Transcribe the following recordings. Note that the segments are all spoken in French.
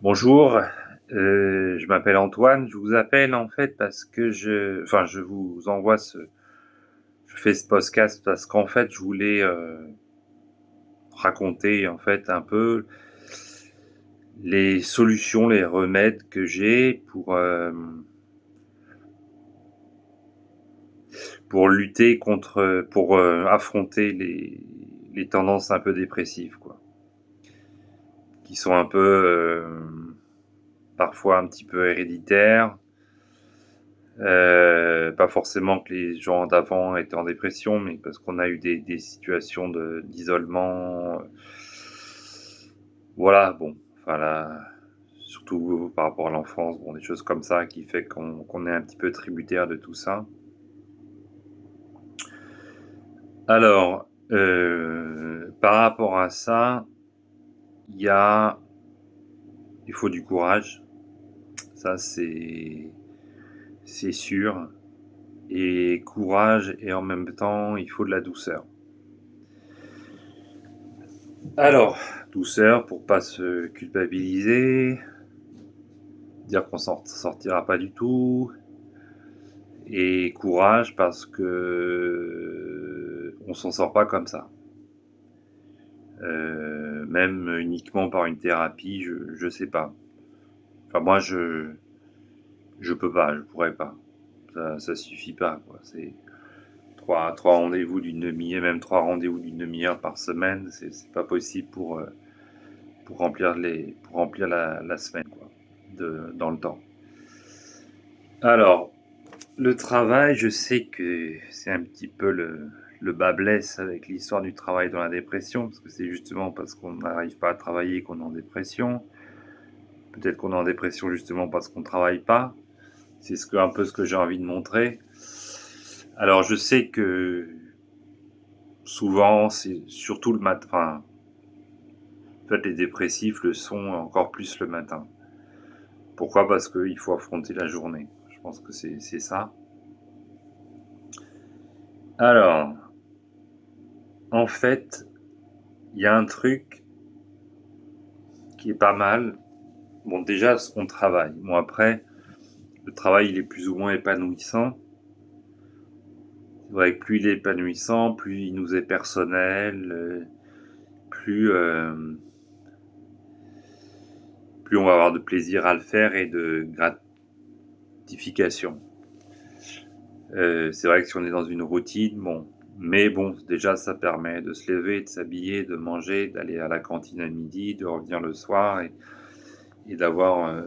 Bonjour, je m'appelle Antoine. Je vous appelle en fait parce que je vous envoie je fais ce podcast parce qu'en fait, je voulais raconter en fait un peu les solutions, les remèdes que j'ai pour lutter contre, pour affronter les tendances un peu dépressives, quoi, qui sont un peu parfois un petit peu héréditaires. Pas forcément que les gens d'avant étaient en dépression, mais parce qu'on a eu des situations d'isolement. Voilà, bon, enfin là, surtout par rapport à l'enfance, bon, des choses comme ça qui fait qu'on est un petit peu tributaire de tout ça. Alors, par rapport à ça, il y a, il faut du courage, ça c'est sûr, et courage et en même temps il faut de la douceur. Alors, douceur pour pas se culpabiliser, dire qu'on s'en sortira pas du tout, et courage parce que on s'en sort pas comme ça. Même uniquement par une thérapie, je sais pas. Enfin moi je peux pas, je pourrais pas. Ça suffit pas, quoi. C'est trois rendez-vous d'une demi-heure, même trois rendez-vous d'une demi-heure par semaine, c'est pas possible pour remplir la semaine, quoi, dans le temps. Alors, le travail, je sais que c'est un petit peu le bas blesse avec l'histoire du travail dans la dépression, parce que c'est justement parce qu'on n'arrive pas à travailler qu'on est en dépression. Peut-être qu'on est en dépression justement parce qu'on ne travaille pas. C'est un peu ce que j'ai envie de montrer. Alors, je sais que souvent, c'est surtout le matin. Enfin, en fait, les dépressifs le sont encore plus le matin. Pourquoi? Parce qu'il faut affronter la journée. Je pense que c'est ça. Alors, en fait, il y a un truc qui est pas mal. Bon, déjà, on travaille. Bon, après, le travail, il est plus ou moins épanouissant. C'est vrai que plus il est épanouissant, plus il nous est personnel, plus, plus on va avoir de plaisir à le faire et de gratification. C'est vrai que si on est dans une routine, bon, mais bon, déjà, ça permet de se lever, de s'habiller, de manger, d'aller à la cantine à midi, de revenir le soir et d'avoir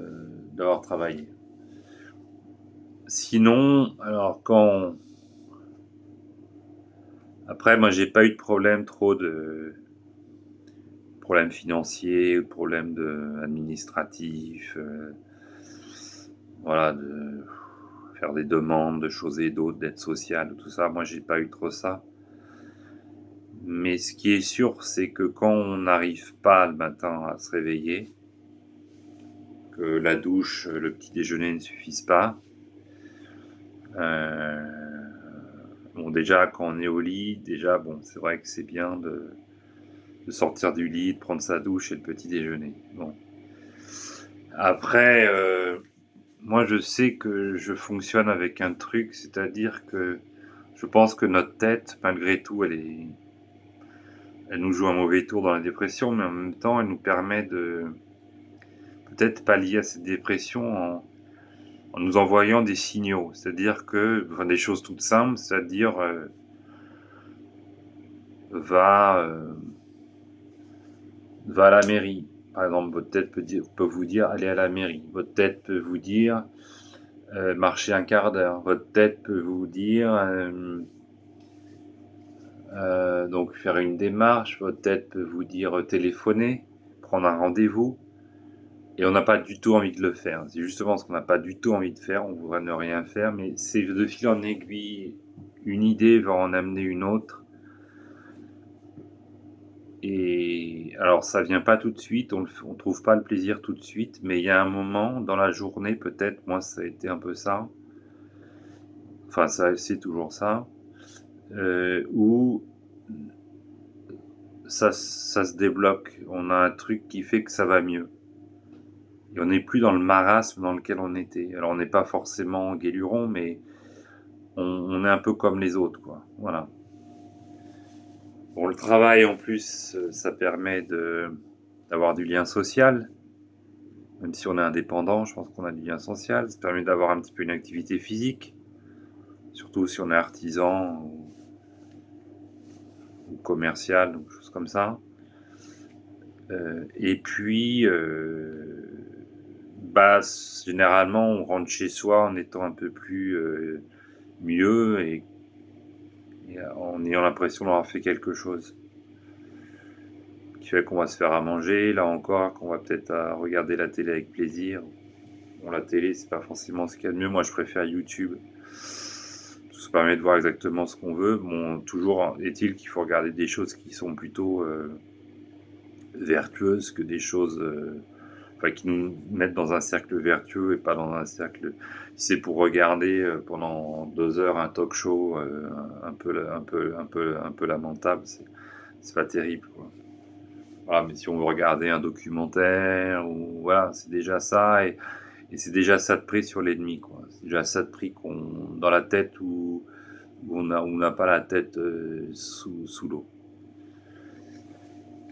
travaillé. Sinon, alors après, moi, j'ai pas eu de problème trop de problèmes financiers, problèmes administratifs, voilà, de faire des demandes de choses et d'autres, d'aide sociale, tout ça. Moi, j'ai pas eu trop ça. Mais ce qui est sûr, c'est que quand on n'arrive pas le matin à se réveiller, que la douche, le petit déjeuner ne suffisent pas, euh, bon, déjà, quand on est au lit, déjà, bon, c'est vrai que c'est bien de sortir du lit, de prendre sa douche et le petit déjeuner. Bon. Après, moi je sais que je fonctionne avec un truc, c'est-à-dire que je pense que notre tête, malgré tout, elle nous joue un mauvais tour dans la dépression, mais en même temps, elle nous permet de peut-être pallier à cette dépression en nous envoyant des signaux, c'est-à-dire que, enfin, des choses toutes simples, c'est-à-dire va, euh, va à la mairie. Par exemple, votre tête peut vous dire allez à la mairie. Votre tête peut vous dire marcher un quart d'heure. Votre tête peut vous dire donc faire une démarche. Votre tête peut vous dire téléphoner, prendre un rendez-vous. Et on n'a pas du tout envie de le faire. C'est justement ce qu'on n'a pas du tout envie de faire. On voudrait ne rien faire, mais c'est de fil en aiguille. Une idée va en amener une autre. Et alors ça vient pas tout de suite, on trouve pas le plaisir tout de suite, mais il y a un moment dans la journée, peut-être, moi ça a été un peu ça, enfin ça c'est toujours ça, où ça se débloque, on a un truc qui fait que ça va mieux. et on n'est plus dans le marasme dans lequel on était. Alors on n'est pas forcément guéluron, mais on est un peu comme les autres, quoi. Voilà. Bon, le travail en plus, ça permet d'avoir du lien social. Même si on est indépendant, je pense qu'on a du lien social. Ça permet d'avoir un petit peu une activité physique, surtout si on est artisan ou commercial ou choses comme ça. Et puis, généralement, on rentre chez soi en étant un peu plus mieux et en ayant l'impression d'avoir fait quelque chose. Qui fait qu'on va se faire à manger, là encore, qu'on va peut-être regarder la télé avec plaisir. Bon, la télé, c'est pas forcément ce qu'il y a de mieux. Moi, je préfère YouTube. Ça permet de voir exactement ce qu'on veut. Bon, toujours est-il qu'il faut regarder des choses qui sont plutôt vertueuses que des choses qui nous mettent dans un cercle vertueux et pas dans un cercle. Si c'est pour regarder pendant 2 heures un talk show un peu lamentable, c'est pas terrible, quoi. Voilà, mais si on veut regarder un documentaire ou voilà, c'est déjà ça et c'est déjà ça de prix sur l'ennemi, quoi. C'est déjà ça de prix qu'on dans la tête où on n'a pas la tête sous l'eau.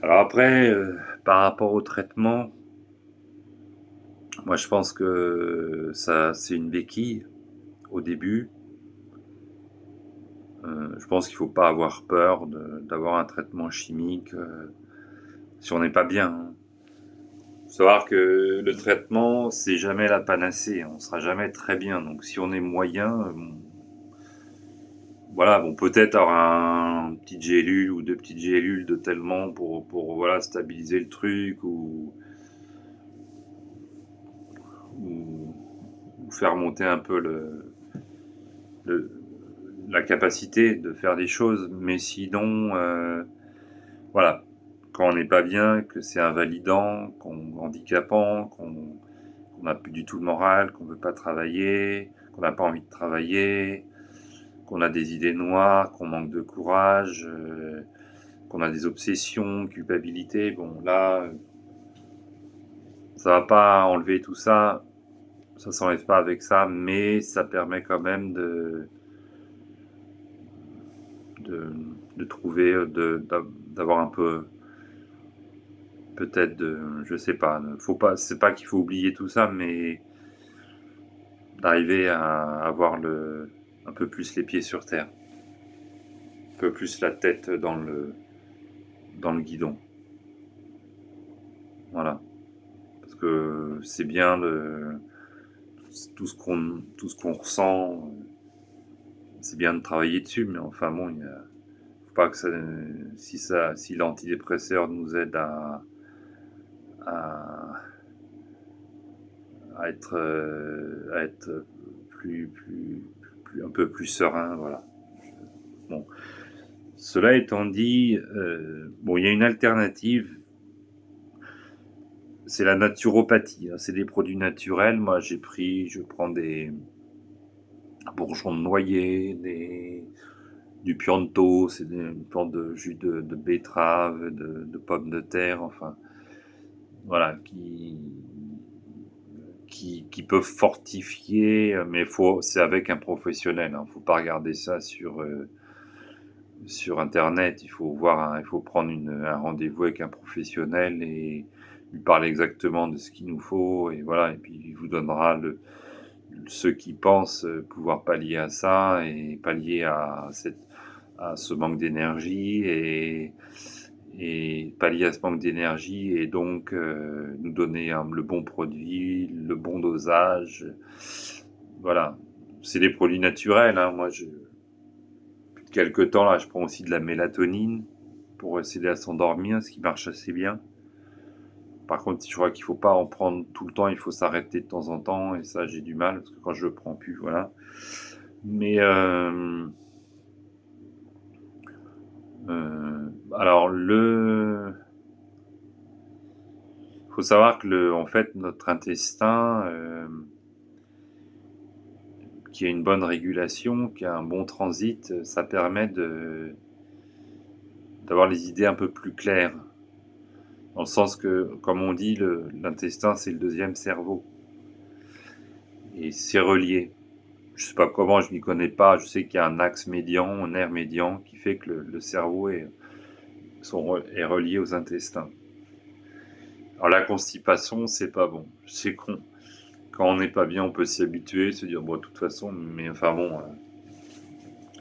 Alors après, par rapport au traitement, moi je pense que ça c'est une béquille au début. Je pense qu'il faut pas avoir peur d'avoir un traitement chimique si on n'est pas bien, hein. Faut savoir que le traitement, c'est jamais la panacée, on sera jamais très bien. Donc si on est moyen, voilà, bon peut-être avoir une petite gélule ou 2 petites gélules de tellement pour voilà stabiliser le truc ou faire monter un peu le la capacité de faire des choses. Mais sinon, voilà, quand on n'est pas bien, que c'est invalidant, handicapant, qu'on n'a plus du tout le moral, qu'on veut pas travailler, qu'on n'a pas envie de travailler, qu'on a des idées noires, qu'on manque de courage, qu'on a des obsessions, culpabilité. Bon, là, ça va pas enlever tout ça. Ça s'enlève pas avec ça, mais ça permet quand même de trouver, d'avoir un peu, peut-être je sais pas, faut pas, c'est pas qu'il faut oublier tout ça, mais d'arriver à avoir un peu plus les pieds sur terre, un peu plus la tête dans le guidon. Voilà. Parce que c'est bien tout ce qu'on ressent, c'est bien de travailler dessus, mais enfin bon, faut pas que si l'antidépresseur nous aide à, à être un peu plus serein, voilà. Bon, cela étant dit, bon, il y a une alternative, c'est la naturopathie, hein, c'est des produits naturels. Moi, je prends des bourgeons de noyer, du Pianto, c'est une plante de jus de betterave, de pommes de terre, enfin, voilà, qui peuvent fortifier, mais c'est avec un professionnel, hein, faut pas regarder ça sur internet, il faut prendre un rendez-vous avec un professionnel et lui parler exactement de ce qu'il nous faut, et voilà, et puis il vous donnera ceux qui pensent pouvoir pallier à ça et pallier à ce manque d'énergie et pallier à ce manque d'énergie et donc nous donner le bon produit, le bon dosage. Voilà, c'est des produits naturels, hein. Moi, depuis quelque temps là, je prends aussi de la mélatonine pour essayer à s'endormir, ce qui marche assez bien. Par contre, je crois qu'il faut pas en prendre tout le temps, il faut s'arrêter de temps en temps, et ça, j'ai du mal, parce que quand je le prends plus, voilà. Mais alors faut savoir que en fait, notre intestin, qui a une bonne régulation, qui a un bon transit, ça permet d'avoir les idées un peu plus claires. Dans le sens que, comme on dit, l'intestin, c'est le deuxième cerveau. Et c'est relié. Je sais pas comment, je m'y connais pas. Je sais qu'il y a un axe médian, un nerf médian, qui fait que le cerveau est relié aux intestins. Alors la constipation, c'est pas bon. C'est con. Quand on n'est pas bien, on peut s'y habituer, se dire, bon, de toute façon, mais enfin bon,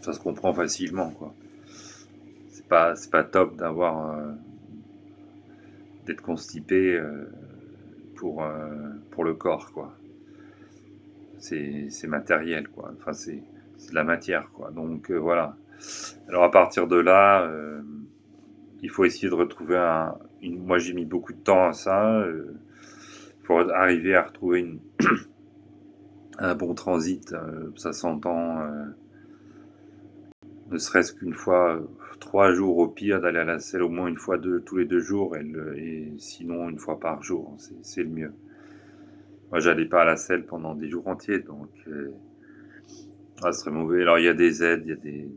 ça se comprend facilement, quoi. C'est pas top d'être constipé pour le corps, quoi. C'est matériel, quoi. Enfin, c'est de la matière, quoi. Donc voilà. Alors à partir de là, il faut essayer de retrouver moi j'ai mis beaucoup de temps à ça. Il faut arriver à retrouver un bon transit. Ça s'entend, ne serait-ce qu'une fois, 3 jours au pire, d'aller à la selle au moins une fois tous les 2 jours, et sinon une fois par jour, c'est le mieux. Moi, j'allais pas à la selle pendant des jours entiers, donc ce serait mauvais. Alors il y a des aides, il y a des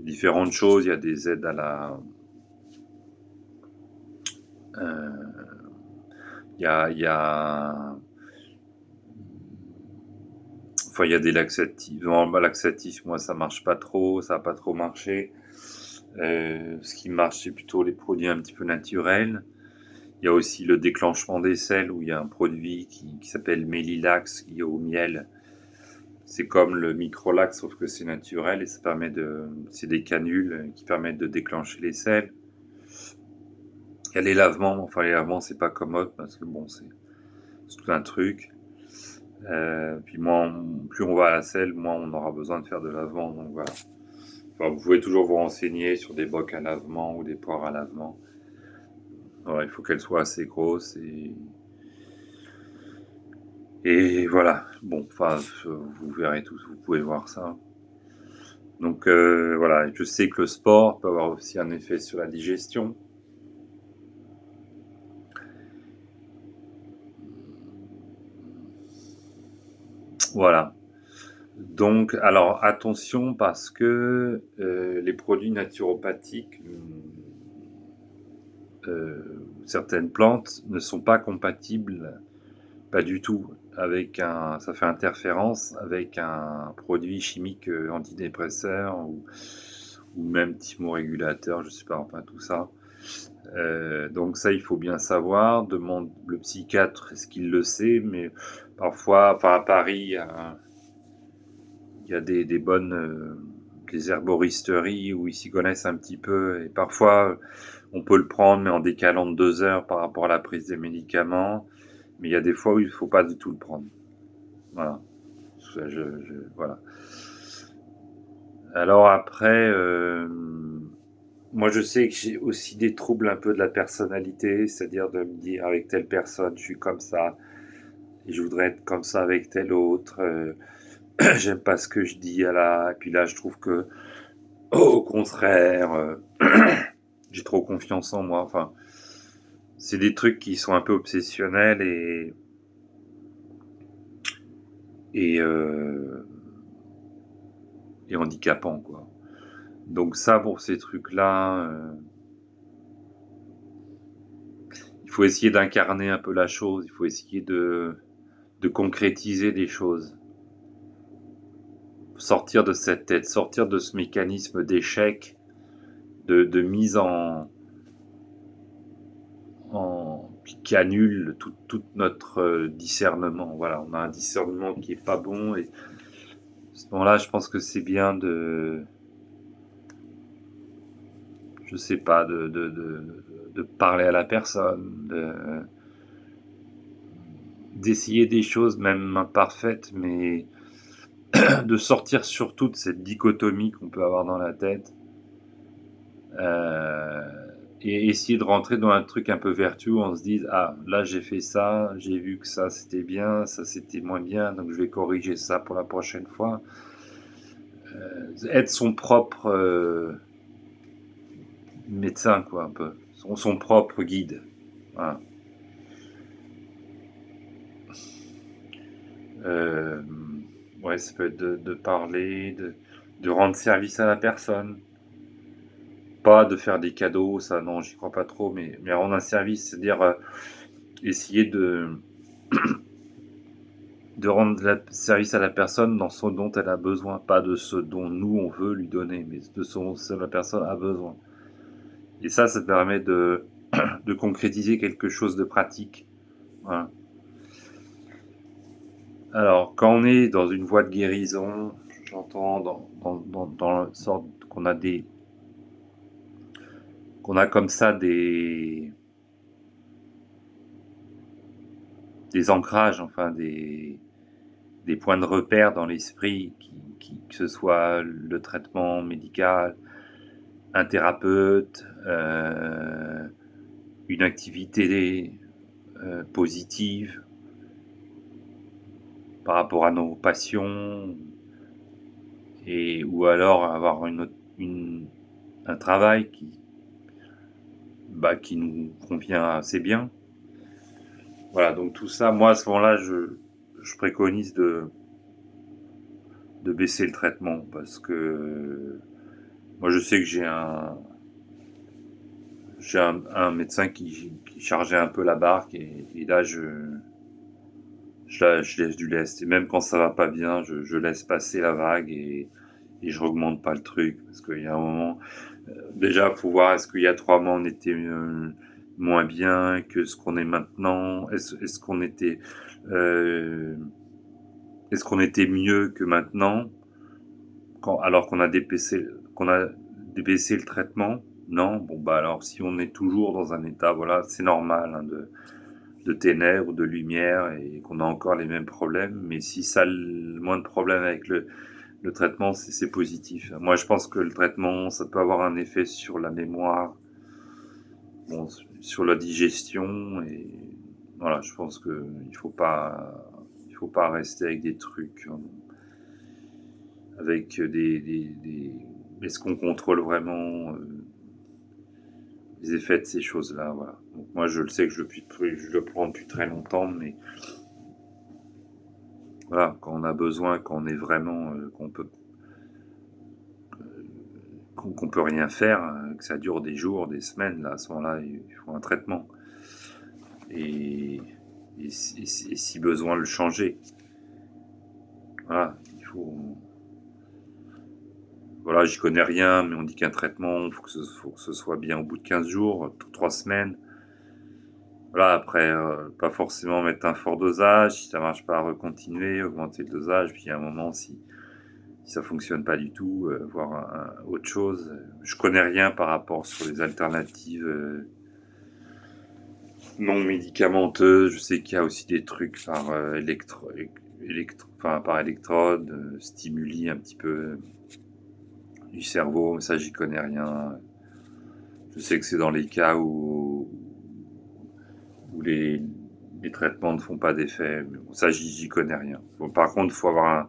différentes choses. Il y a des aides euh, il y a enfin, il y a des laxatifs. Non, laxatifs, moi, ça marche pas trop, ça a pas trop marché. Ce qui marche, c'est plutôt les produits un petit peu naturels. Il y a aussi le déclenchement des selles, où il y a un produit qui s'appelle Mélilax, qui est au miel. C'est comme le microlax, sauf que c'est naturel, et c'est des canules qui permettent de déclencher les selles. Il y a les lavements, enfin les lavements c'est pas commode, parce que bon, c'est tout un truc. Puis plus on va à la selle, moins on aura besoin de faire de lavement, donc voilà. Enfin, vous pouvez toujours vous renseigner sur des bocs à lavement ou des poires à lavement. Voilà, il faut qu'elles soient assez grosses, et voilà. Bon, enfin, vous verrez tous, vous pouvez voir ça. Donc voilà, je sais que le sport peut avoir aussi un effet sur la digestion. Voilà. Donc, alors attention, parce que les produits naturopathiques, certaines plantes ne sont pas compatibles, pas du tout, ça fait interférence avec un produit chimique antidépresseur, ou même thymorégulateur, je sais pas, enfin tout ça. Donc ça, il faut bien savoir. Demande le psychiatre, est-ce qu'il le sait, mais parfois, enfin à Paris, il y a des bonnes des herboristeries où ils s'y connaissent un petit peu, et parfois on peut le prendre, mais en décalant de 2 heures par rapport à la prise des médicaments. Mais il y a des fois où il ne faut pas du tout le prendre. Voilà. Voilà. Alors après, moi je sais que j'ai aussi des troubles un peu de la personnalité, c'est-à-dire de me dire, avec telle personne je suis comme ça, et je voudrais être comme ça avec telle autre. J'aime pas ce que je dis et puis là je trouve que au contraire, j'ai trop confiance en moi. Enfin, c'est des trucs qui sont un peu obsessionnels et, euh, et handicapants, quoi. Donc ça, pour ces trucs-là, il faut essayer d'incarner un peu la chose, il faut essayer de concrétiser des choses. Sortir de cette tête, sortir de ce mécanisme d'échec, de mise qui annule tout notre discernement. Voilà, on a un discernement qui est pas bon, et à ce moment-là, je pense que c'est bien je sais pas, de parler à la personne, d'essayer des choses même imparfaites, mais de sortir surtout de cette dichotomie qu'on peut avoir dans la tête, euh, et essayer de rentrer dans un truc un peu vertueux, où on se dise, ah là j'ai fait ça, j'ai vu que ça c'était bien, ça c'était moins bien, donc je vais corriger ça pour la prochaine fois. Être son propre médecin, quoi, un peu, son propre guide. Voilà. Euh, ouais, ça peut être de parler, de rendre service à la personne. Pas de faire des cadeaux, ça non, j'y crois pas trop, mais rendre un service, c'est-à-dire essayer de rendre service à la personne dans ce dont elle a besoin, pas de ce dont nous on veut lui donner, mais de ce dont la personne a besoin. Et ça permet de concrétiser quelque chose de pratique. Voilà. Alors, quand on est dans une voie de guérison, j'entends dans la sorte qu'on a comme ça des ancrages, enfin des points de repère dans l'esprit, que ce soit le traitement médical, un thérapeute, une activité positive par rapport à nos passions, ou alors avoir un travail qui nous convient assez bien. Voilà, donc tout ça, moi à ce moment-là, je préconise de baisser le traitement parce que moi je sais que j'ai un médecin qui chargeait un peu la barque et là je laisse du lest. Et même quand ça va pas bien, je laisse passer la vague et je augmente pas le truc parce qu'il y a un moment, déjà faut voir est-ce qu'il y a 3 mois on était moins bien que ce qu'on est maintenant. Euh, Est-ce qu'on était mieux que maintenant alors qu'on a débaissé le traitement? Non. Bon bah alors si on est toujours dans un état, voilà, c'est normal hein, de ténèbres, de lumière et qu'on a encore les mêmes problèmes. Mais si ça a le moins de problèmes avec le traitement, c'est positif. Moi je pense que le traitement, ça peut avoir un effet sur la mémoire, bon, sur la digestion et voilà, je pense que il faut pas rester avec des trucs. Avec est-ce qu'on contrôle vraiment les effets de ces choses-là, voilà. Donc moi je le sais que je le prends depuis très longtemps, mais voilà, quand on a besoin, quand on est vraiment qu'on peut rien faire, que ça dure des jours, des semaines, là, à ce moment-là, il faut un traitement. Et, si besoin, le changer. Voilà, il faut. Voilà, j'y connais rien, mais on dit qu'un traitement, il faut que ce soit bien au bout de 15 jours, 3 semaines. Voilà, après, pas forcément mettre un fort dosage, si ça marche pas, recontinuer, augmenter le dosage, puis à un moment, si ça fonctionne pas du tout, voir autre chose. Je connais rien par rapport sur les alternatives non médicamenteuses. Je sais qu'il y a aussi des trucs par par électrode, stimuli un petit peu du cerveau, mais ça j'y connais rien. Je sais que c'est dans les cas où les traitements ne font pas d'effet. Mais bon, ça, j'y connais rien. Bon, par contre, il faut avoir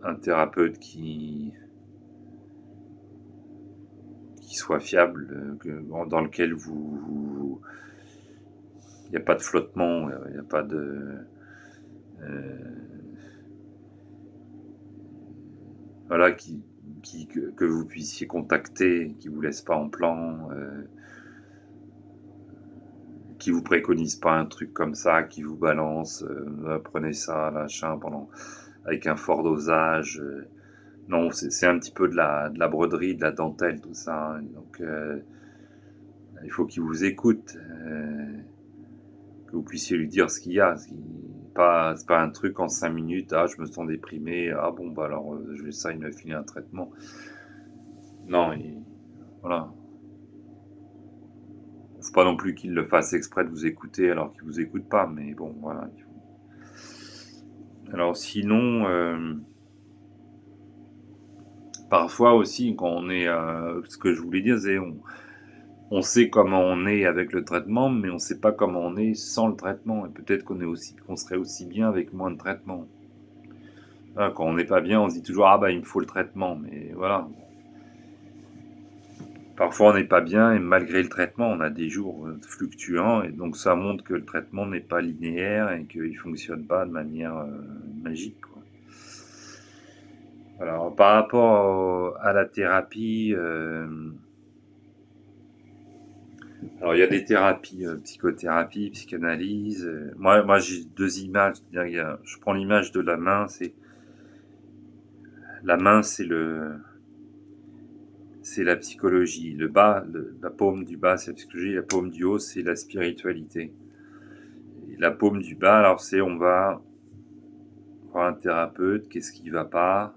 un thérapeute qui soit fiable, dans lequel il n'y a pas de flottement, il n'y a pas de... Euh, voilà, que vous puissiez contacter, qui vous laisse pas en plan, qui vous préconise pas un truc comme ça, qui vous balance, prenez ça, machin, avec un fort dosage. Non, c'est un petit peu de la broderie, de la dentelle, tout ça. Hein. Donc, il faut qu'il vous écoute, que vous puissiez lui dire ce qu'il y a. C'est pas un truc en 5 minutes. Ah, je me sens déprimé. Ah bon, bah alors, je vais ça, il m'a filé un traitement. Non, voilà. Faut pas non plus qu'il le fasse exprès de vous écouter alors qu'il vous écoute pas. Mais bon, voilà. Alors sinon, parfois aussi, quand on est, ce que je voulais dire, c'est on sait comment on est avec le traitement, mais on sait pas comment on est sans le traitement. Et peut-être qu'on serait aussi bien avec moins de traitement. Voilà, quand on n'est pas bien, on se dit toujours ah bah il me faut le traitement, mais voilà. Parfois on n'est pas bien et malgré le traitement, on a des jours fluctuants et donc ça montre que le traitement n'est pas linéaire et qu'il fonctionne pas de manière magique, quoi. Alors, par rapport à la thérapie, alors il y a des thérapies, psychothérapie, psychanalyse. Moi, j'ai deux images. C'est-à-dire, je prends l'image de la main. La main, c'est la psychologie. Le bas, la paume du bas, c'est la psychologie. La paume du haut, c'est la spiritualité. Et la paume du bas, alors on va voir un thérapeute. Qu'est-ce qui va pas?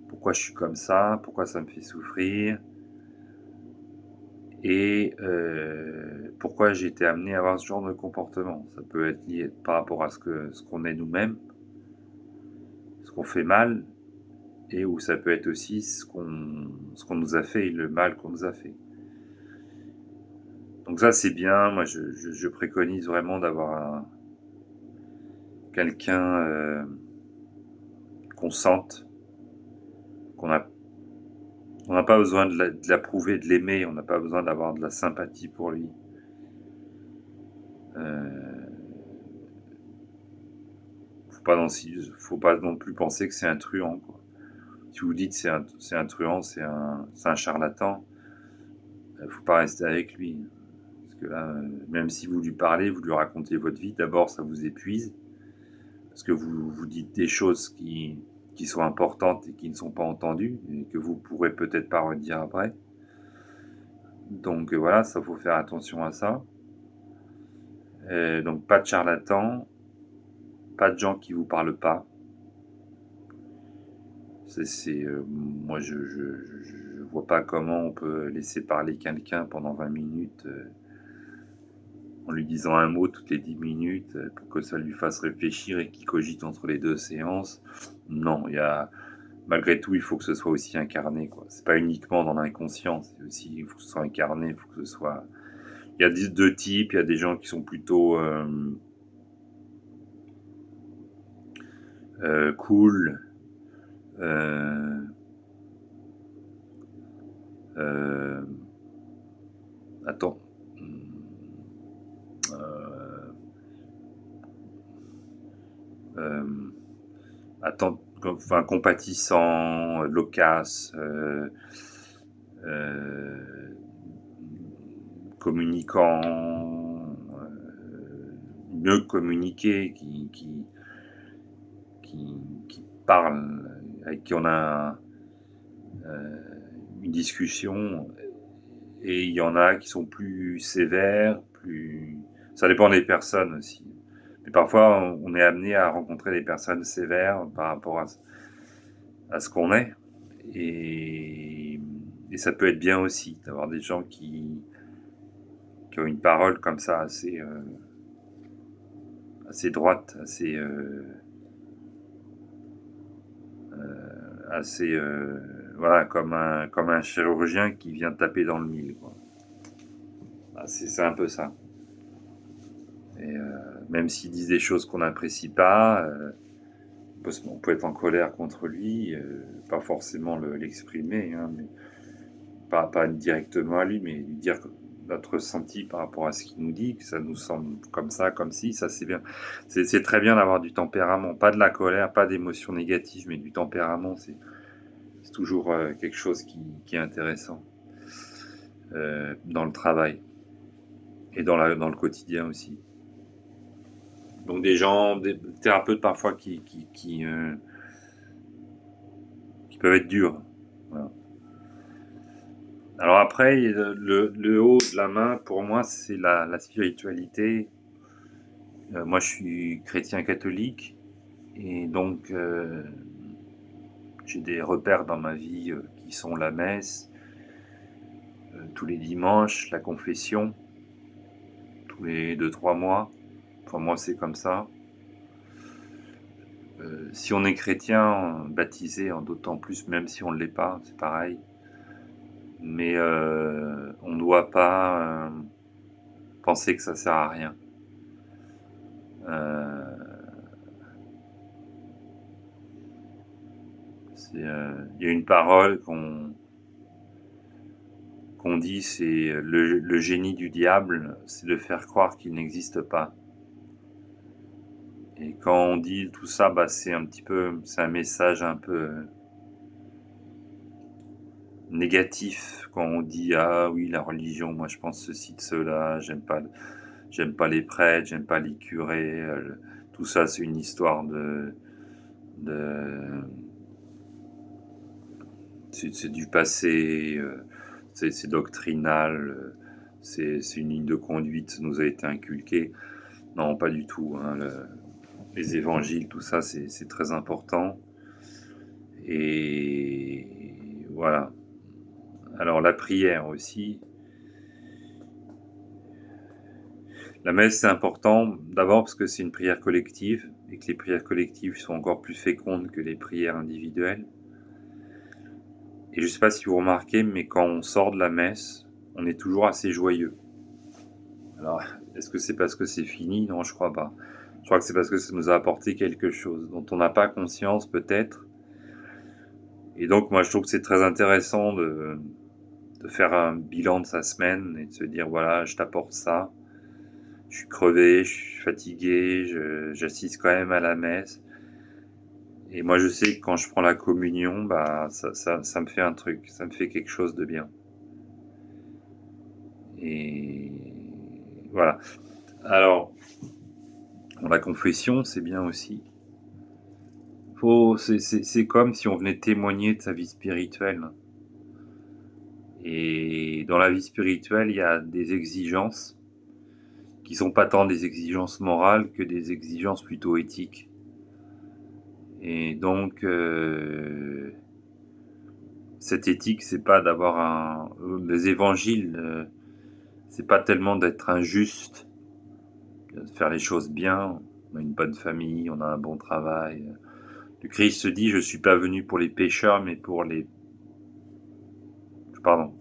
Pourquoi je suis comme ça? Pourquoi ça me fait souffrir? Et pourquoi j'ai été amené à avoir ce genre de comportement. Ça peut être lié par rapport à ce qu'on est nous-mêmes, ce qu'on fait mal, et où ça peut être aussi ce qu'on nous a fait et le mal qu'on nous a fait. Donc ça, c'est bien. Moi, je préconise vraiment d'avoir quelqu'un qu'on sente, qu'on a on n'a pas besoin de l'approuver, de l'aimer, on n'a pas besoin d'avoir de la sympathie pour lui. Faut pas non plus penser que c'est un truand, quoi. Si vous dites c'est un truand, c'est un charlatan, faut pas rester avec lui. Parce que là, même si vous lui parlez, vous lui racontez votre vie, d'abord ça vous épuise, parce que vous dites des choses qui sont importantes et qui ne sont pas entendues, et que vous pourrez peut-être pas redire après. Donc voilà, ça faut faire attention à ça. Donc pas de charlatans, pas de gens qui vous parlent pas. Moi je vois pas comment on peut laisser parler quelqu'un pendant 20 minutes en lui disant un mot toutes les 10 minutes pour que ça lui fasse réfléchir et qu'il cogite entre les deux séances. Non, malgré tout, il faut que ce soit aussi incarné, quoi. C'est pas uniquement dans l'inconscient, c'est aussi, il faut que ce soit incarné, il faut que ce soit. Il y a deux types, il y a des gens qui sont plutôt cool, euh, euh, attends, euh, euh, enfin compatissant, loquace, euh, communicant, mieux communiquer, qui parle, avec qui on a une discussion, et il y en a qui sont plus sévères, ça dépend des personnes aussi. Mais parfois, on est amené à rencontrer des personnes sévères par rapport à ce qu'on est. Et, et ça peut être bien aussi d'avoir des gens qui ont une parole comme ça assez droite, assez voilà, comme un chirurgien qui vient taper dans le mille, quoi. C'est un peu ça. Et même s'il dit des choses qu'on n'apprécie pas, on peut être en colère contre lui, pas forcément l'exprimer, hein, mais pas directement à lui, mais lui dire notre ressenti par rapport à ce qu'il nous dit, que ça nous semble comme ça, comme si, ça c'est bien. C'est très bien d'avoir du tempérament, pas de la colère, pas d'émotions négatives, mais du tempérament, c'est toujours quelque chose qui est intéressant dans le travail et dans le quotidien aussi. Donc des thérapeutes parfois qui peuvent être durs. Voilà. Alors après, le haut de la main, pour moi, c'est la spiritualité. Moi, je suis chrétien catholique, et donc j'ai des repères dans ma vie qui sont la messe, tous les dimanches, la confession, tous les 2-3 mois. Enfin, moi, c'est comme ça. Si on est chrétien, baptisé, d'autant plus, même si on ne l'est pas, c'est pareil. Mais on ne doit pas penser que ça sert à rien. Il y a une parole qu'on dit, c'est le génie du diable, c'est de faire croire qu'il n'existe pas. Et quand on dit tout ça, c'est c'est un message un peu négatif. Quand on dit ah oui, la religion, moi je pense ceci de cela, j'aime pas les prêtres, j'aime pas les curés, tout ça c'est une histoire de c'est du passé, c'est doctrinal, c'est une ligne de conduite, ça nous a été inculqué. Non, pas du tout, hein, les évangiles, tout ça, c'est très important. Et voilà. Alors la prière aussi. La messe, c'est important, d'abord parce que c'est une prière collective, et que les prières collectives sont encore plus fécondes que les prières individuelles. Et je ne sais pas si vous remarquez, mais quand on sort de la messe, on est toujours assez joyeux. Alors, est-ce que c'est parce que c'est fini? Non, je crois pas. Je crois que c'est parce que ça nous a apporté quelque chose dont on n'a pas conscience peut-être. Et donc moi je trouve que c'est très intéressant de faire un bilan de sa semaine et de se dire voilà, je t'apporte ça. Je suis crevé, je suis fatigué, j'assiste quand même à la messe. Et moi je sais que quand je prends la communion, ça me fait un truc, ça me fait quelque chose de bien. Et voilà. Alors, la confession, c'est bien aussi. C'est comme si on venait témoigner de sa vie spirituelle. Et dans la vie spirituelle, il y a des exigences qui sont pas tant des exigences morales que des exigences plutôt éthiques. Et donc, cette éthique, c'est pas d'avoir les évangiles, c'est pas tellement d'être injuste, de faire les choses bien. On a une bonne famille, on a un bon travail. Le Christ se dit, je suis pas venu pour les pécheurs, mais pour les... Pardon.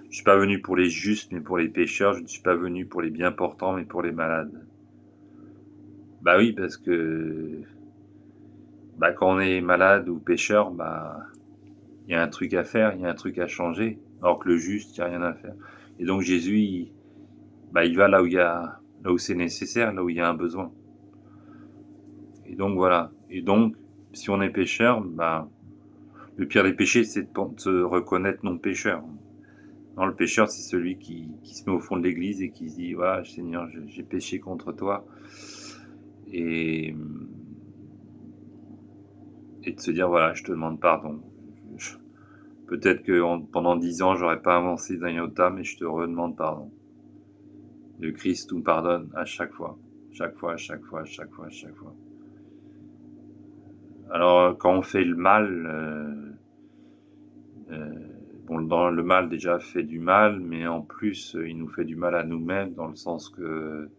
Je suis pas venu pour les justes, mais pour les pécheurs. Je ne suis pas venu pour les bien portants, mais pour les malades. Bah oui, parce que quand on est malade ou pécheur, il y a un truc à faire, il y a un truc à changer. Alors que le juste, il n'y a rien à faire. Et donc Jésus, il va là où c'est nécessaire, là où il y a un besoin. Et donc voilà. Et donc, si on est pécheur, le pire des péchés, c'est de se reconnaître non pécheur. Non, le pécheur, c'est celui qui se met au fond de l'église et qui se dit, voilà, Seigneur, j'ai péché contre toi. Et de se dire, voilà, je te demande pardon. Peut-être que pendant 10 ans, j'aurais pas avancé d'un iota, mais je te redemande pardon. Le Christ nous pardonne à chaque fois. Chaque fois, chaque fois, chaque fois, chaque fois. Alors, quand on fait le mal, le mal déjà fait du mal, mais en plus, il nous fait du mal à nous-mêmes, dans le sens que,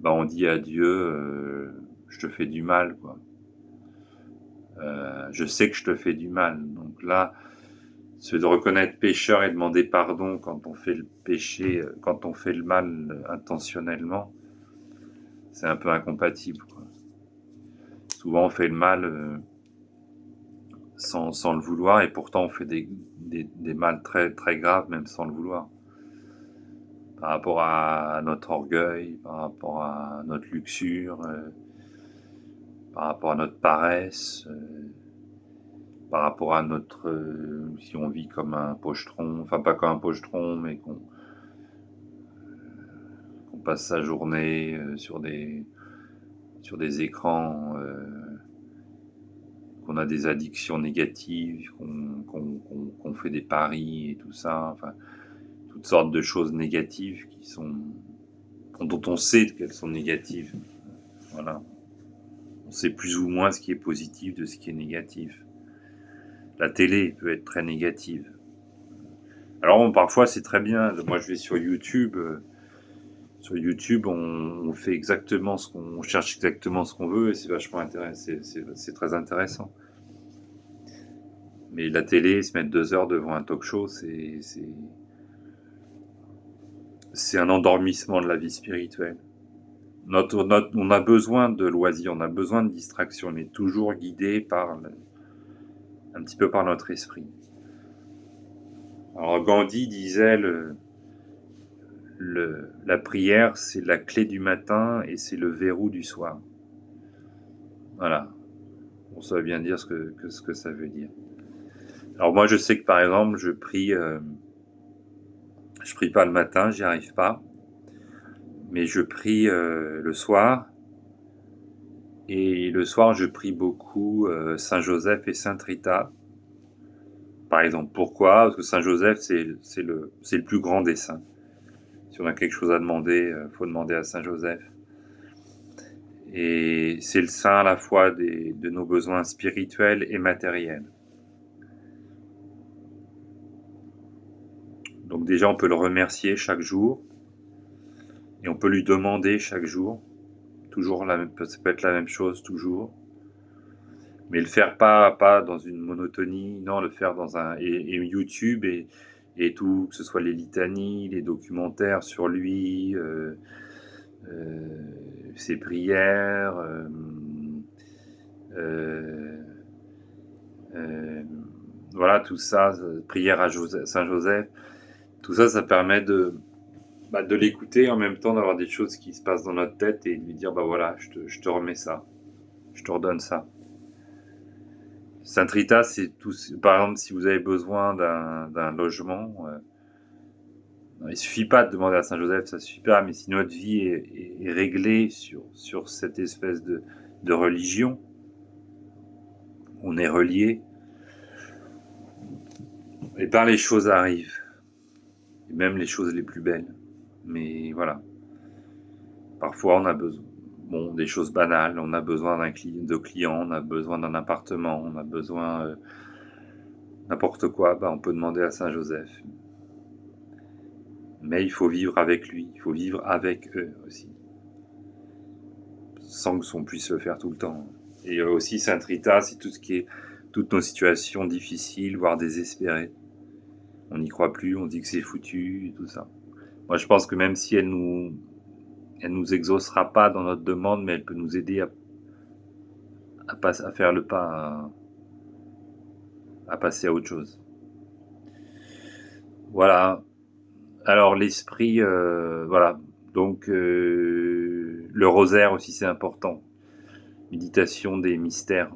on dit à Dieu, je te fais du mal, quoi. Je sais que je te fais du mal. Donc là, c'est de reconnaître pécheur et demander pardon quand on fait le péché, quand on fait le mal intentionnellement, c'est un peu incompatible, quoi. Souvent, on fait le mal sans le vouloir, et pourtant on fait des mal très, très graves, même sans le vouloir. Par rapport à notre orgueil, par rapport à notre luxure, par rapport à notre paresse, par rapport à si on vit comme un pochetron, enfin pas comme un pochetron, mais qu'on passe sa journée sur des écrans, qu'on a des addictions négatives, qu'on fait des paris et tout ça, enfin toutes sortes de choses négatives dont on sait qu'elles sont négatives. Voilà. On sait plus ou moins ce qui est positif de ce qui est négatif. La télé peut être très négative. Alors parfois c'est très bien. Moi je vais sur YouTube. Sur YouTube, on fait exactement on cherche exactement ce qu'on veut et c'est vachement intéressant. C'est très intéressant. Mais la télé, se mettre 2 heures devant un talk show, c'est un endormissement de la vie spirituelle. On a besoin de loisirs, on a besoin de distraction, on est toujours guidé un petit peu par notre esprit. Alors Gandhi disait la prière, c'est la clé du matin et c'est le verrou du soir. Voilà, on saurait bien dire ce que ça veut dire. Alors moi, je sais que par exemple, je prie pas le matin, j'y arrive pas, mais je prie le soir. Et le soir, je prie beaucoup Saint Joseph et Sainte Rita. Par exemple, pourquoi? Parce que Saint Joseph, c'est le plus grand des saints. Si on a quelque chose à demander, faut demander à Saint Joseph. Et c'est le saint à la fois de nos besoins spirituels et matériels. Donc déjà, on peut le remercier chaque jour. Et on peut lui demander chaque jour. Toujours ça peut être la même chose, toujours. Mais le faire pas dans une monotonie, non, le faire dans et YouTube et tout, que ce soit les litanies, les documentaires sur lui, ses prières, euh, euh, voilà, tout ça, prière à Saint Joseph, tout ça, ça permet de l'écouter en même temps d'avoir des choses qui se passent dans notre tête et de lui dire, bah voilà, je te remets ça, je te redonne ça. Sainte Rita, c'est tout. Par exemple, si vous avez besoin d'un logement, il suffit pas de demander à Saint Joseph, ça suffit pas. Mais si notre vie est réglée sur cette espèce de religion, on est relié, et ben les choses arrivent, et même les choses les plus belles. Mais voilà, parfois on a besoin, bon, des choses banales. On a besoin de clients, on a besoin d'un appartement, on a besoin n'importe quoi. Ben, on peut demander à Saint Joseph. Mais il faut vivre avec lui, il faut vivre avec eux aussi, sans qu'on puisse le faire tout le temps. Et aussi Sainte Rita, c'est tout ce qui est toutes nos situations difficiles, voire désespérées. On n'y croit plus, on dit que c'est foutu, et tout ça. Moi, je pense que même si elle nous exaucera pas dans notre demande, mais elle peut nous aider à faire le pas, à passer à autre chose. Voilà. Alors l'esprit, voilà. Donc le rosaire aussi, c'est important. Méditation des mystères.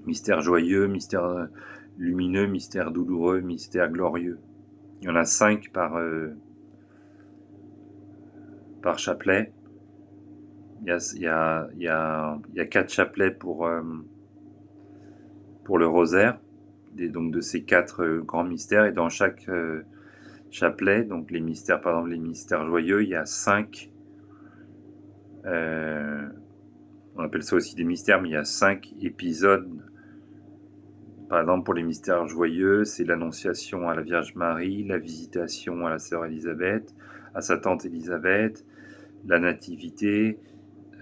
Mystère joyeux, mystère lumineux, mystère douloureux, mystère glorieux. Il y en a 5 par chapelet. Il y a 4 chapelets pour le rosaire, donc de ces 4 grands mystères. Et dans chaque chapelet, donc les mystères, par exemple les mystères joyeux, il y a 5, on appelle ça aussi des mystères, mais il y a 5 épisodes. Par exemple, pour les mystères joyeux, c'est l'annonciation à la Vierge Marie, la visitation à la sœur Élisabeth, à sa tante Élisabeth, la nativité,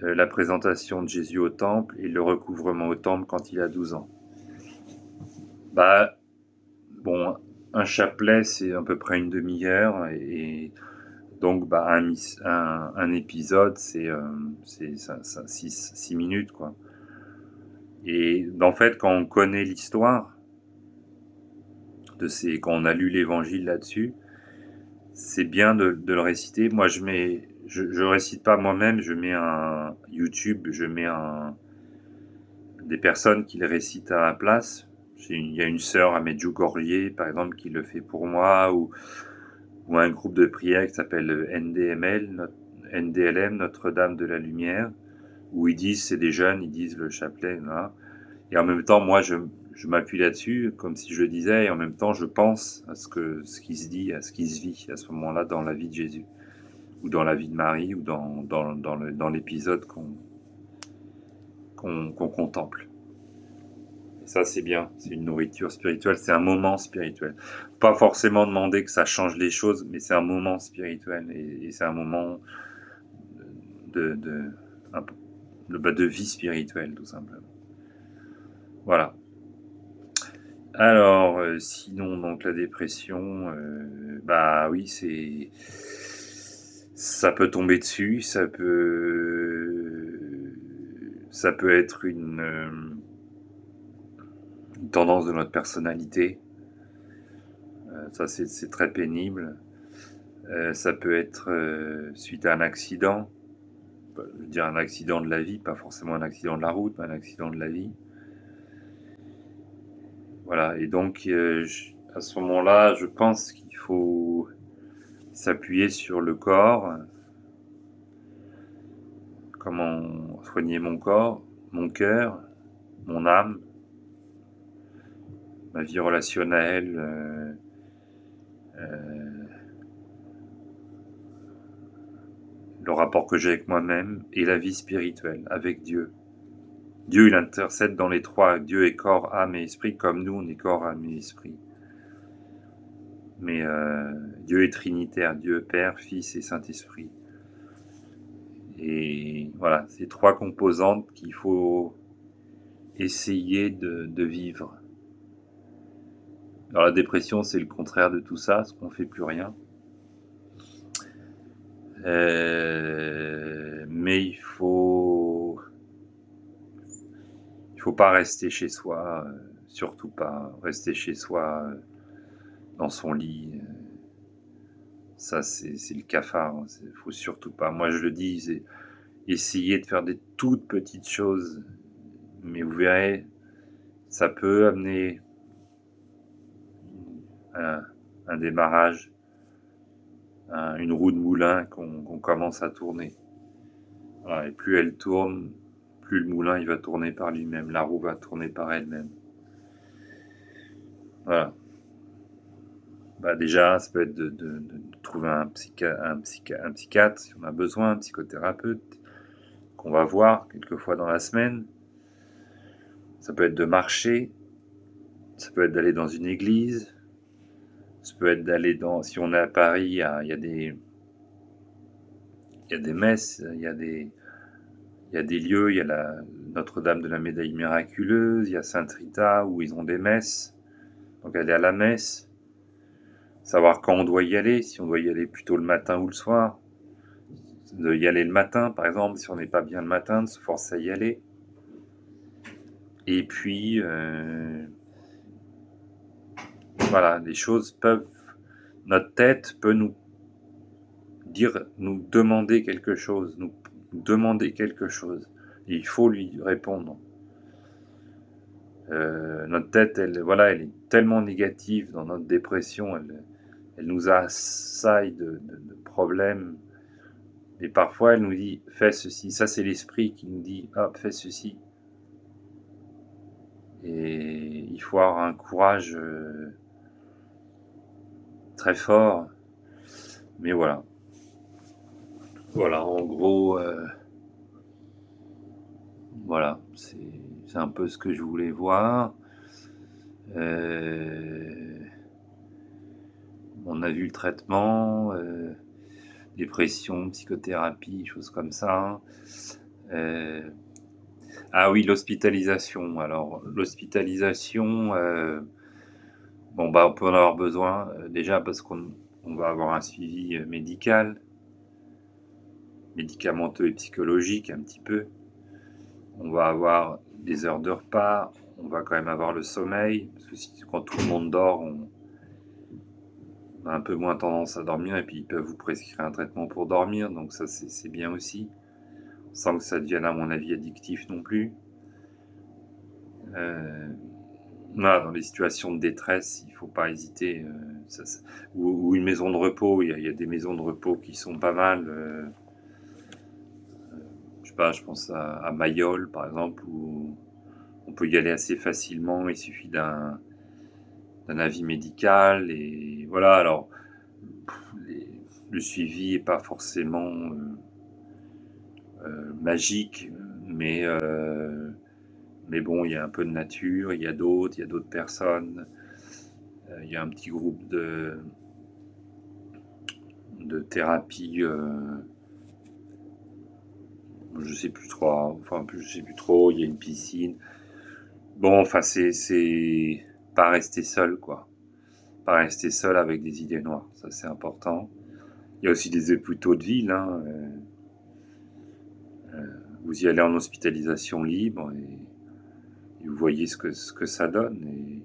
la présentation de Jésus au temple et le recouvrement au temple quand il a 12 ans. Bah, bon, un chapelet, c'est à peu près une demi-heure et donc bah, un épisode, c'est 6 minutes, quoi. Et en fait, quand on connaît l'histoire quand on a lu l'évangile là-dessus, c'est bien de le réciter. Moi, je récite pas moi-même, je mets un YouTube, des personnes qui le récitent à la place. Il y a une sœur à Medjugorje, par exemple, qui le fait pour moi, ou un groupe de prière qui s'appelle NDLM, Notre-Dame de la Lumière, où c'est des jeunes, ils disent le chapelet, là. Et en même temps, moi, je m'appuie là-dessus, comme si je le disais, et en même temps, je pense à ce qui se dit, à ce qui se vit à ce moment-là dans la vie de Jésus, ou dans la vie de Marie, ou dans l'épisode qu'on contemple. Et ça, c'est bien, c'est une nourriture spirituelle, c'est un moment spirituel. Pas forcément demander que ça change les choses, mais c'est un moment spirituel, et c'est un moment de, de, de vie spirituelle, tout simplement. Voilà. Alors, sinon, donc la dépression, bah oui, ça peut tomber dessus, ça peut être une tendance de notre personnalité. Ça, c'est très pénible. Ça peut être suite à un accident. je veux dire un accident de la vie, pas forcément un accident de la route, mais un accident de la vie. Voilà, et donc à ce moment-là, je pense qu'il faut s'appuyer sur le corps. Comment soigner mon corps, mon cœur, mon âme, ma vie relationnelle, le rapport que j'ai avec moi-même et la vie spirituelle, avec Dieu. Dieu, il intercède dans les trois. Dieu est corps, âme et esprit, comme nous, on est corps, âme et esprit. Mais Dieu est trinitaire, Dieu Père, Fils et Saint-Esprit. Et voilà, ces trois composantes qu'il faut essayer de vivre. Alors la dépression, c'est le contraire de tout ça, parce qu'on ne fait plus rien. Mais il faut pas rester chez soi, surtout pas rester chez soi dans son lit. Ça, c'est le cafard. Faut surtout pas. Moi, je le dis, c'est essayer de faire des toutes petites choses, mais vous verrez, ça peut amener un démarrage, une roue de moulin qu'on commence à tourner. Voilà, et plus elle tourne, plus le moulin il va tourner par lui-même, la roue va tourner par elle-même. Voilà. Bah déjà, ça peut être de trouver un psychiatre si on a besoin, un psychothérapeute qu'on va voir quelques fois dans la semaine. Ça peut être de marcher, ça peut être d'aller dans une église, ça peut être d'aller dans... Si on est à Paris, il y a des messes, il y a des lieux, il y a la Notre-Dame de la Médaille Miraculeuse, il y a Sainte-Rita où ils ont des messes. Donc aller à la messe, savoir quand on doit y aller, si on doit y aller plutôt le matin ou le soir, de y aller le matin par exemple, si on n'est pas bien le matin, de se forcer à y aller. Et puis, voilà, les choses peuvent... Notre tête peut nous demander quelque chose, nous demander quelque chose. Et il faut lui répondre. Notre tête, elle est tellement négative dans notre dépression, elle nous assaille de problèmes. Et parfois, elle nous dit, fais ceci. Ça, c'est l'esprit qui nous dit, hop, fais ceci. Et il faut avoir un courage très fort. Mais voilà. Voilà, en gros, voilà, c'est un peu ce que je voulais voir. On a vu le traitement, dépression, psychothérapie, choses comme ça. Ah oui, l'hospitalisation. Alors, l'hospitalisation, bon, bah, on peut en avoir besoin, déjà parce qu'on va avoir un suivi médical, médicamenteux et psychologique un petit peu. On va avoir des heures de repas, on va quand même avoir le sommeil, parce que quand tout le monde dort, on a un peu moins tendance à dormir, et puis ils peuvent vous prescrire un traitement pour dormir, donc ça c'est bien aussi, sans que ça devienne à mon avis addictif non plus. Voilà, dans les situations de détresse, il ne faut pas hésiter, ou une maison de repos, il y a des maisons de repos qui sont pas mal, je sais pas, je pense à Mayol par exemple, où on peut y aller assez facilement, il suffit d'un avis médical, et voilà. Alors le suivi est pas forcément magique, mais bon, il y a un peu de nature, il y a d'autres personnes, il y a un petit groupe de thérapie, je sais plus trop, il y a une piscine. Bon, enfin, c'est pas rester seul, quoi. Pas rester seul avec des idées noires, ça c'est important. Il y a aussi des hôpitaux de ville, hein. Vous y allez en hospitalisation libre et vous voyez ce que ça donne. Et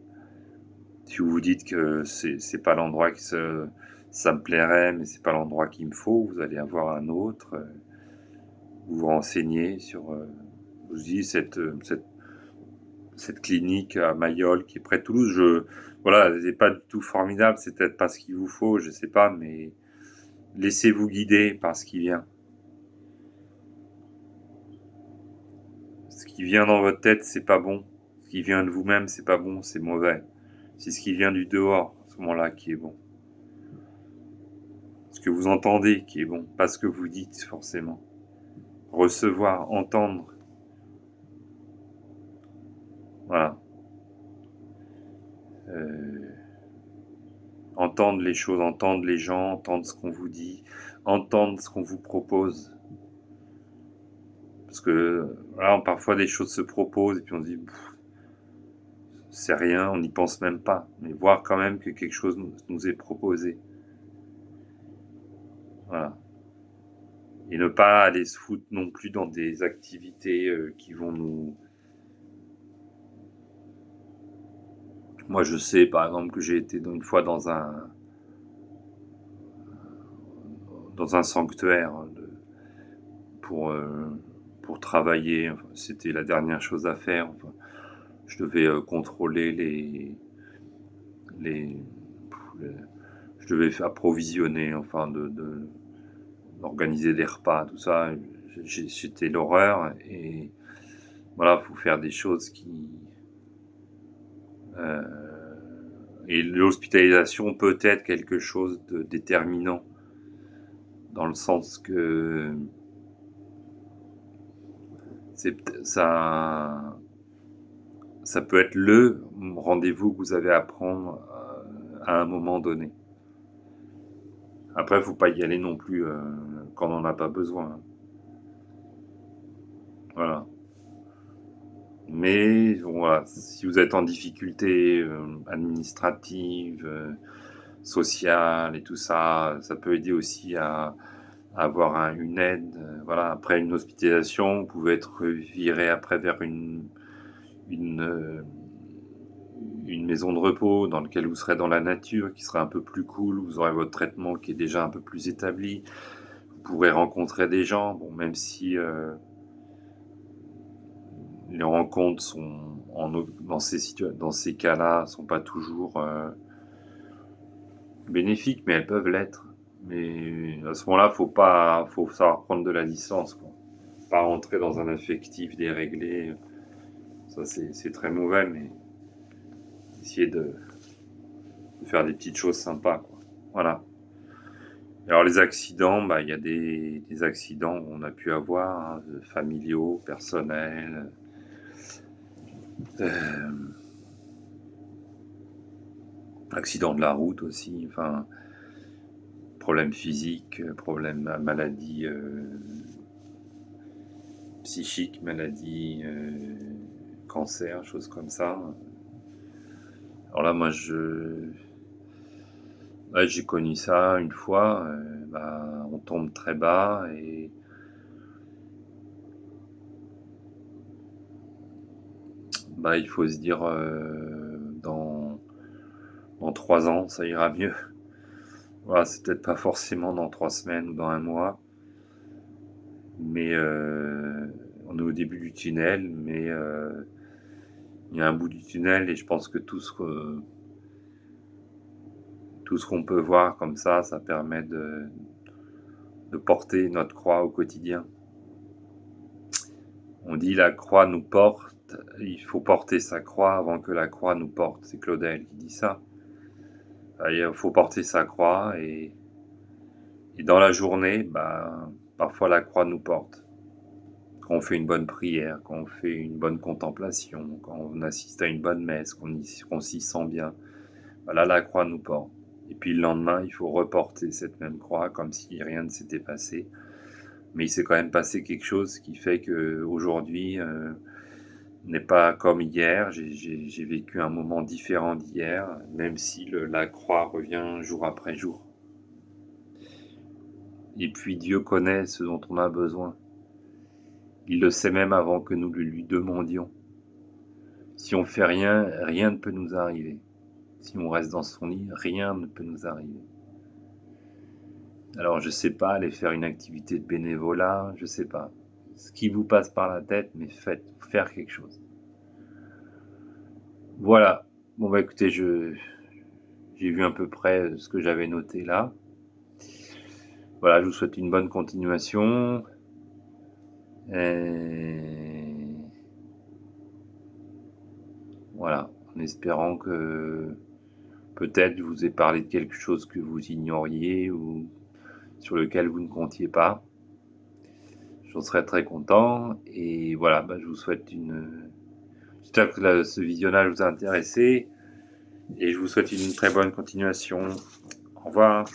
si vous vous dites que c'est pas l'endroit ça me plairait, mais c'est pas l'endroit qu'il me faut, vous allez avoir un autre. vous vous renseignez sur, je vous dis cette clinique à Mayol qui est près de Toulouse, voilà, c'est pas du tout formidable, c'est peut-être pas ce qu'il vous faut, je sais pas, mais laissez-vous guider par ce qui vient. Ce qui vient dans votre tête, c'est pas bon. Ce qui vient de vous-même, c'est pas bon, c'est mauvais. C'est ce qui vient du dehors, à ce moment-là, qui est bon. Ce que vous entendez qui est bon, pas ce que vous dites forcément. Recevoir, entendre. Voilà. Entendre les choses, entendre les gens, entendre ce qu'on vous dit, entendre ce qu'on vous propose. Parce que voilà, parfois des choses se proposent et puis on se dit c'est rien, on n'y pense même pas. Mais voir quand même que quelque chose nous est proposé. Voilà. Et ne pas aller se foutre non plus dans des activités qui vont nous... Moi je sais par exemple que j'ai été une fois dans un sanctuaire pour, pour travailler. Enfin, c'était la dernière chose à faire. Enfin, je devais contrôler les, je devais approvisionner, enfin organiser des repas, tout ça. C'était l'horreur et voilà, faut faire des choses qui et l'hospitalisation peut être quelque chose de déterminant dans le sens que ça peut être le rendez-vous que vous avez à prendre à un moment donné. Après, faut pas y aller non plus quand on n'en a pas besoin. Voilà. Mais voilà, si vous êtes en difficulté administrative, sociale et tout ça, ça peut aider aussi à avoir une aide. Voilà, après une hospitalisation, vous pouvez être viré après vers une, euh, une maison de repos dans laquelle vous serez dans la nature, qui sera un peu plus cool, vous aurez votre traitement qui est déjà un peu plus établi, vous pourrez rencontrer des gens, bon, même si les rencontres sont dans ces cas-là sont pas toujours bénéfiques, mais elles peuvent l'être. Mais à ce moment-là, faut savoir prendre de la distance, quoi. Pas rentrer dans un affectif déréglé. Ça, c'est très mauvais, mais essayer de faire des petites choses sympas, quoi. Voilà. Alors les accidents, il y a des accidents qu'on a pu avoir, hein, familiaux, personnels, accidents de la route aussi, enfin, problèmes physiques, problèmes, maladies psychiques, maladies, cancer, choses comme ça. Alors là, ouais, j'ai connu ça une fois, on tombe très bas et il faut se dire dans 3 ans, ça ira mieux. Voilà, c'est peut-être pas forcément dans 3 semaines ou dans un mois, mais on est au début du tunnel, mais il y a un bout du tunnel et je pense que tout ce qu'on peut voir comme ça permet de porter notre croix au quotidien. On dit la croix nous porte, il faut porter sa croix avant que la croix nous porte. C'est Claudel qui dit ça. Il faut porter sa croix et dans la journée, parfois la croix nous porte. Quand on fait une bonne prière, quand on fait une bonne contemplation, quand on assiste à une bonne messe, qu'on s'y sent bien, là la croix nous porte. Et puis le lendemain, il faut reporter cette même croix comme si rien ne s'était passé. Mais il s'est quand même passé quelque chose qui fait que aujourd'hui n'est pas comme hier. J'ai vécu un moment différent d'hier, même si la croix revient jour après jour. Et puis Dieu connaît ce dont on a besoin. Il le sait même avant que nous le lui demandions. Si on fait rien, rien ne peut nous arriver. Si on reste dans son lit, rien ne peut nous arriver. Alors je sais pas, aller faire une activité de bénévolat, je sais pas. ce qui vous passe par la tête, mais faites, faire quelque chose. Voilà. Bon bah écoutez, j'ai vu à peu près ce que j'avais noté là. Voilà, je vous souhaite une bonne continuation. Et voilà, en espérant que peut-être je vous ai parlé de quelque chose que vous ignoriez ou sur lequel vous ne comptiez pas. J'en serais très content. Et voilà, bah, je vous souhaite j'espère que ce visionnage vous a intéressé et je vous souhaite une très bonne continuation. Au revoir.